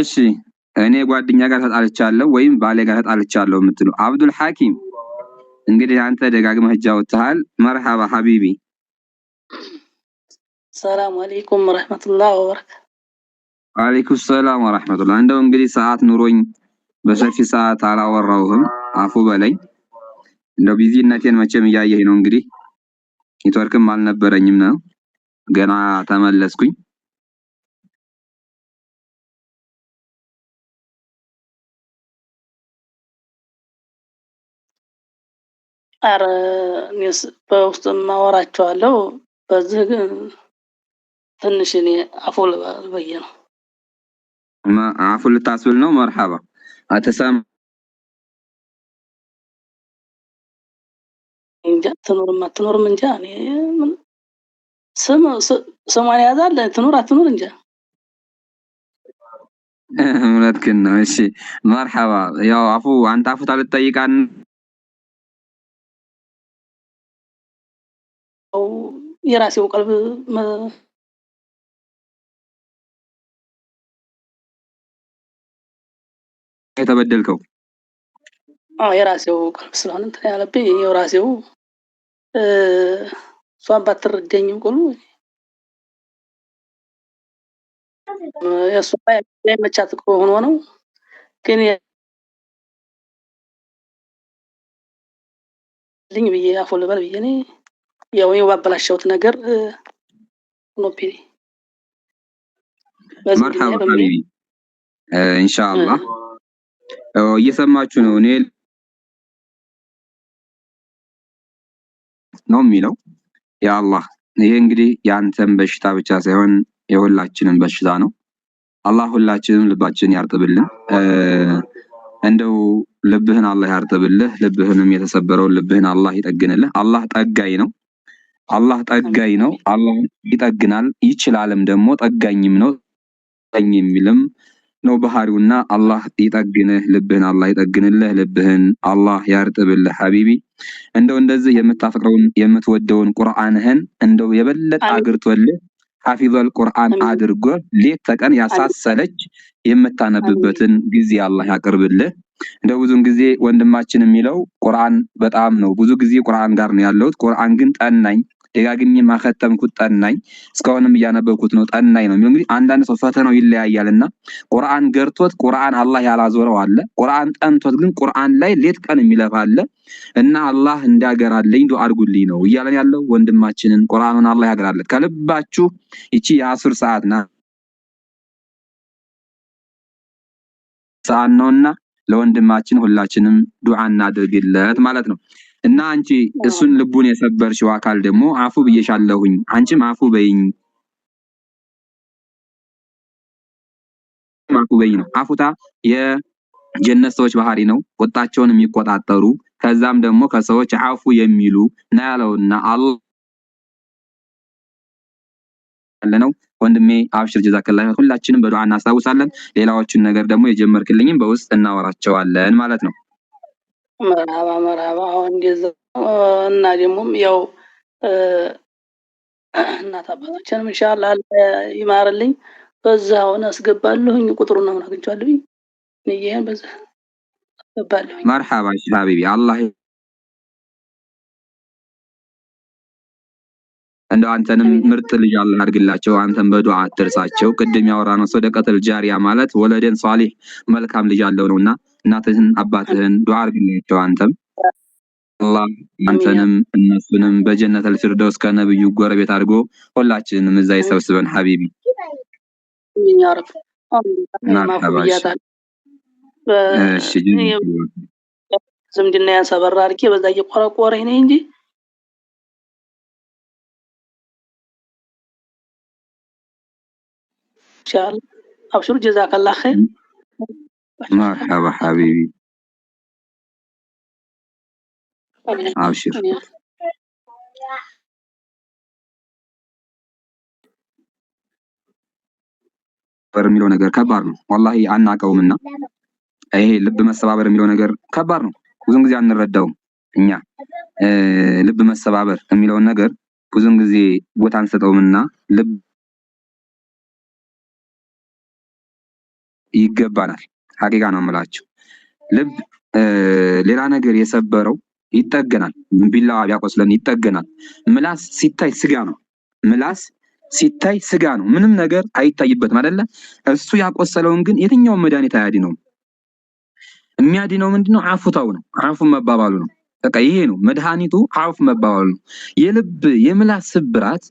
እሺ እኔ ጓደኛ ጋር ተጣልቻለሁ ወይም ባሌ ጋር ተጣልቻለሁ የምትሉ አብዱል ሐኪም እንግዲህ አንተ ደጋግመህ ጃውተሃል። መርሐባ ሐቢቢ። ሰላም አለይኩም ወራህመቱላሂ ወበረካቱ። ወአለይኩም ሰላም ወራህመቱላህ። እንደው እንግዲህ ሰዓት ኑሮኝ በሰፊ ሰዓት አላወራሁህም፣ አፉ በለኝ። እንደው ቢዚነቴን መቼም እያየህ ነው። እንግዲህ ኔትወርክም አልነበረኝም ነው፣ ገና ተመለስኩኝ። አረ እኔስ በውስጥ ማወራቸዋለሁ። በዚህ ግን ትንሽ እኔ አፉ ልበየ ነው። አፉ ልታስብል ነው? መርሐባ አተሰም እንጃ ትኖርም እንጃ። እኔ ስሟን ያዛል ትኖር አትኖር እንጃ። እውነትህን ነው። እሺ መርሐባ። ያው አፉ አንተ አፉ ታልጠይቃን የራሴው ቀልብ የተበደልከው የራሴው ቀልብ ስለሆነ እንትን ያለብኝ የራሴው እሷን ባትረዳኝም ቁሉ የእሷ መቻት ሆኖ ነው። ግን ልኝ ብዬ አፉ ልበል ብዬ እኔ ያው ባበላሸሁት ነገር ኖፒ መርሐባ ሐቢቢ ኢንሻአላህ እየሰማችሁ ነው። እኔ ነው የሚለው ያ አላህ። ይሄ እንግዲህ ያንተን በሽታ ብቻ ሳይሆን የሁላችንም በሽታ ነው። አላህ ሁላችንም ልባችንን ያርጥብልን። እንደው ልብህን አላህ ያርጥብልህ። ልብህንም የተሰበረውን ልብህን አላህ ይጠግንልህ። አላህ ጠጋኝ ነው። አላህ ጠጋኝ ነው። አላህ ይጠግናል፣ ይችላልም ደግሞ ጠጋኝም ነው። ጠኝ የሚልም ነው ባህሪውና አላህ ይጠግንህ። ልብህን አላህ ይጠግንልህ። ልብህን አላህ ያርጥብልህ ሐቢቢ። እንደው እንደዚህ የምታፈቅረውን የምትወደውን ቁርአንህን እንደው የበለጠ አግርቶልህ ሐፊዘል ቁርአን አድርጎ ሌት ተቀን ያሳሰለች የምታነብበትን ጊዜ አላህ ያቅርብልህ። እንደው ብዙን ጊዜ ወንድማችን የሚለው ቁርአን በጣም ነው፣ ብዙ ጊዜ ቁርአን ጋር ነው ያለሁት፣ ቁርአን ግን ጠናኝ፣ ደጋግሜ ማከተምኩት ጠናኝ፣ እስካሁንም እያነበብኩት ነው ጠናኝ ነው። እንግዲህ አንዳንድ ሰው ፈተናው ይለያያልና ቁርአን ገርቶት ቁርአን አላህ ያላዞረው አለ፣ ቁርአን ጠንቶት ግን ቁርአን ላይ ሌት ቀን የሚለፋ አለ። እና አላህ እንዲያገራልኝ ዱአ አድርጉልኝ ነው እያለን ያለው ወንድማችንን። ቁርአኑን አላህ ያገራለት ከልባችሁ። ይቺ የ10 ሰዓት ነውና ለወንድማችን ሁላችንም ዱአ እናድርግለት ማለት ነው። እና አንቺ እሱን ልቡን የሰበርሽው አካል ደግሞ አፉ ብዬሻለሁኝ፣ አንቺም አፉ በይኝ፣ አፉ በይኝ ነው። አፉታ የጀነት ሰዎች ባህሪ ነው፣ ቁጣቸውን የሚቆጣጠሩ ከዛም ደግሞ ከሰዎች አፉ የሚሉ ነው ያለውና አላህ ነው። ወንድሜ አብሽር ጀዛከላህ። ሁላችንም በዱአ እናስታውሳለን። ሌላዎችን ነገር ደግሞ የጀመርክልኝም በውስጥ እናወራቸዋለን ማለት ነው። መርሐባ እንደዛ። እና ደግሞም ያው እናት አባታችንም ኢንሻአላህ ይማርልኝ። በዛውን አስገባለሁኝ። ቁጥሩን ነው አግኝቻለሁኝ። ነየን በዛ አስገባለሁኝ። መርሐባ ሐቢቢ። አላህ እንደው አንተንም ምርጥ ልጅ አላህ አድርግላቸው። አንተም በዱአ አትርሳቸው። ቅድም ያወራነው ሰደቀተል ጃሪያ ማለት ወለደን ሷሊህ መልካም ልጅ አለው ነውና እናትህን አባትህን ዱአ አድርግላቸው። አንተም አላህ አንተንም እነሱንም በጀነተል ፊርደውስ ከነብዩ ጎረቤት አድርጎ ሁላችንንም እዛ ይሰብስበን ሐቢቢ። ያ ረብ እሺ ዝምድና ያንሰበራ አድርጌ በዛ እየቆረቆረኝ ነኝ እንጂ شاء أبشر جزاك الله خير. مرحبا حبيبي أبشر. የሚለው ነገር ከባድ ነው والله አናቀውምና ይሄ ልብ መሰባበር የሚለው ነገር ከባድ ነው። ብዙን ጊዜ አንረዳውም እኛ ልብ መሰባበር የሚለውን ነገር ብዙን ጊዜ ቦታ አንሰጠውምና ልብ ይገባናል። ሐቂቃ ነው የምላችሁ። ልብ ሌላ ነገር የሰበረው ይጠገናል። ቢላዋ ቢያቆስለን ይጠገናል። ምላስ ሲታይ ስጋ ነው። ምላስ ሲታይ ስጋ ነው። ምንም ነገር አይታይበትም አይደለ? እሱ ያቆሰለውን ግን የትኛው መድኃኒት አያድነውም። የሚያድነው ምንድነው? አፉታው ነው። አፉ መባባሉ ነው። በቃ ይሄ ነው መድኃኒቱ፣ አፉ መባባሉ ነው። የልብ የምላስ ስብራት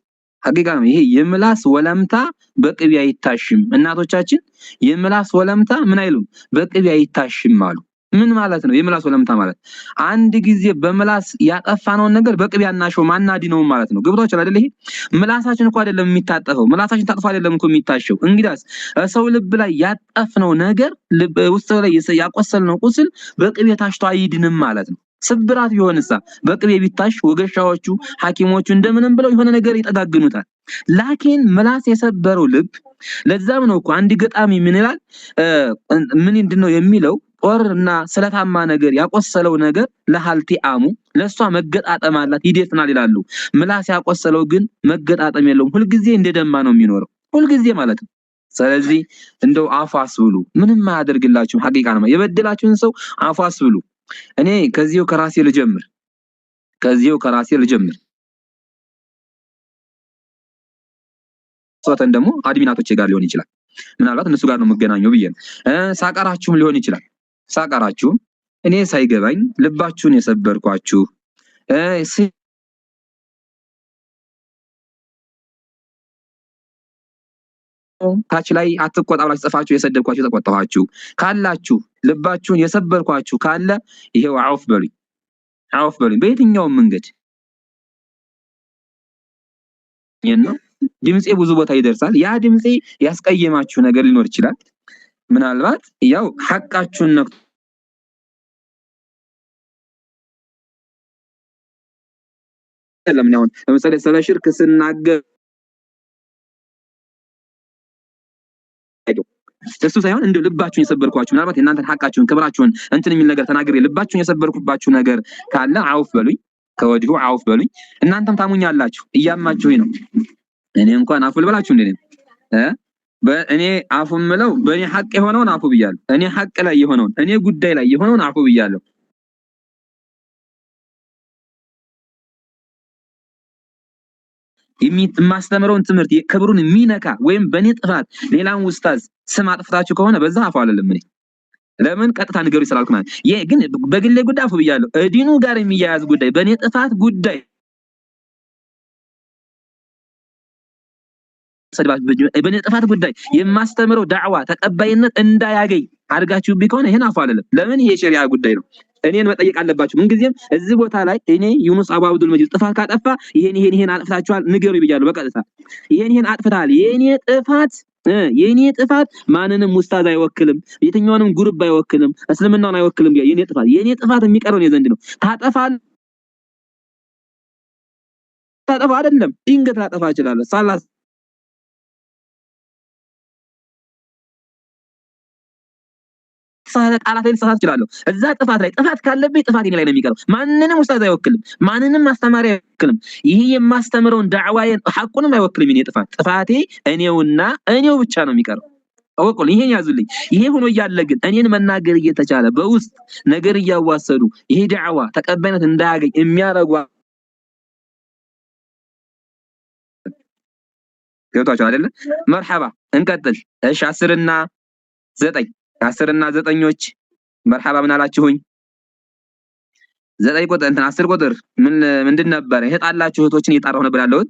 ሐቂቃ ነው። ይሄ የምላስ ወለምታ በቅቤ አይታሽም። እናቶቻችን የምላስ ወለምታ ምን አይሉም? በቅቤ አይታሽም አሉ። ምን ማለት ነው? የምላስ ወለምታ ማለት አንድ ጊዜ በምላስ ያጠፋነውን ነገር በቅቤ አናሸው ማናዲነው ማለት ነው። ገብቷችኋል አይደል? ይሄ ምላሳችን እኮ አይደለም የሚታጠፈው። ምላሳችን ታጥፎ አይደለም እኮ የሚታሸው። እንግዲያስ ሰው ልብ ላይ ያጠፍነው ነገር ልብ ውስጥ ላይ ያቆሰልነው ቁስል በቅቤ ታሽቶ አይድንም ማለት ነው። ስብራት ቢሆንሳ በቅቤ ቢታሽ ወገሻዎቹ ሐኪሞቹ እንደምንም ብለው የሆነ ነገር ይጠጋግኑታል። ላኪን ምላስ የሰበረው ልብ ለዛም ነው እኮ አንድ ገጣሚ ምን ይላል? ምንድነው የሚለው? ጦርና ስለታማ ነገር ያቆሰለው ነገር ለሐልቲ አሙ ለሷ መገጣጠም አላት ይደፍናል ይላሉ። ምላስ ያቆሰለው ግን መገጣጠም የለውም። ሁልጊዜ እንደደማ ነው የሚኖረው፣ ሁልጊዜ ማለት ነው። ስለዚህ እንደው አፉ አስብሉ፣ ምንም አያደርግላችሁም። ሐቂቃ ነው። የበደላችሁን ሰው አፉ አስብሉ። እኔ ከዚሁ ከራሴ ልጀምር። ሶተን ደግሞ አድሚናቶቼ ጋር ሊሆን ይችላል። ምናልባት እነሱ ጋር ነው መገናኘው ብዬ ነው። ሳቀራችሁም ሊሆን ይችላል። ሳቀራችሁም እኔ ሳይገባኝ ልባችሁን የሰበርኳችሁ ታች ላይ አትቆጣ ብላችሁ ጽፋችሁ የሰደብኳችሁ ተቆጣኋችሁ ካላችሁ ልባችሁን የሰበርኳችሁ ካለ ይሄው አውፍ በሉኝ፣ አውፍ በሉኝ። በየትኛውም መንገድ ነው ድምጼ ብዙ ቦታ ይደርሳል። ያ ድምጼ ያስቀየማችሁ ነገር ሊኖር ይችላል። ምናልባት ያው ሐቃችሁን ነው ለምን ያው ለምሳሌ ስለ ሽርክ ስናገር እሱ ሳይሆን እንደ ልባችሁን የሰበርኳችሁ ምናልባት እናንተን ሐቃችሁን ክብራችሁን እንትን የሚል ነገር ተናግሬ ልባችሁን የሰበርኩባችሁ ነገር ካለ አውፍ በሉኝ፣ ከወዲሁ አውፍ በሉኝ። እናንተም ታሙኛላችሁ፣ እያማችሁኝ ነው። እኔ እንኳን አፉ ልበላችሁ እንደኔ በእኔ አፉ ምለው በእኔ ሐቅ የሆነውን አፉ ብያለሁ። እኔ ሐቅ ላይ የሆነውን እኔ ጉዳይ ላይ የሆነውን አፉ ብያለሁ። የማስተምረውን ትምህርት ክብሩን የሚነካ ወይም በእኔ ጥፋት ሌላውን ኡስታዝ ስም አጥፍታችሁ ከሆነ በዛ አፉ አይደለም። እኔ ለምን ቀጥታ ንገሩ ይስላልኩ ማለት ይሄ ግን በግሌ ጉዳይ አፉ ብያለሁ። እዲኑ ጋር የሚያያዝ ጉዳይ በእኔ ጥፋት ጉዳይ በእኔ ጥፋት ጉዳይ የማስተምረው ዳዕዋ ተቀባይነት እንዳያገኝ አድርጋችሁ ቢሆን ይሄን አፉ አይደለም። ለምን ይሄ ሸሪዓ ጉዳይ ነው። እኔን መጠየቅ አለባችሁ። ምን ጊዜም እዚህ ቦታ ላይ እኔ ዩኑስ አቡ አብዱል መጂድ ጥፋት ካጠፋ ይሄን አጥፍታችኋል ንገሩ ይብያለሁ። በቀጥታ ይሄን አጥፍታል። የኔ ጥፋት ማንንም ኡስታዝ አይወክልም፣ የትኛውንም ግሩፕ አይወክልም፣ እስልምናውን አይወክልም። የኔ ጥፋት የሚቀረው ነው ዘንድ ነው። ታጠፋ አይደለም ድንገት ላጠፋ እችላለሁ። ሳላስ ቃላት ላይ ልሳሳት እችላለሁ። እዛ ጥፋት ላይ ጥፋት ካለብኝ ጥፋት እኔ ላይ ነው የሚቀረው። ማንንም ኡስታዝ አይወክልም፣ ማንንም አስተማሪ አይወክልም። ይሄ የማስተምረውን ዳዕዋዬን ሐቁንም አይወክልም። የኔ ጥፋቴ እኔውና እኔው ብቻ ነው የሚቀረው። አወቁል ይሄን ያዙልኝ። ይሄ ሆኖ እያለ ግን እኔን መናገር እየተቻለ በውስጥ ነገር እያዋሰዱ ይሄ ዳዕዋ ተቀባይነት እንዳያገኝ የሚያረጉ ገብቷችሁ አይደለ? መርሐባ እንቀጥል። እሺ 10 እና 9 10 እና 9ኞች መርሐባ ምን አላችሁኝ? 9 ቁጥር እንትን 10 ቁጥር ምንድን ነበር? እህጣላችሁ እህቶችን እየጣራሁ ነበር ያለሁት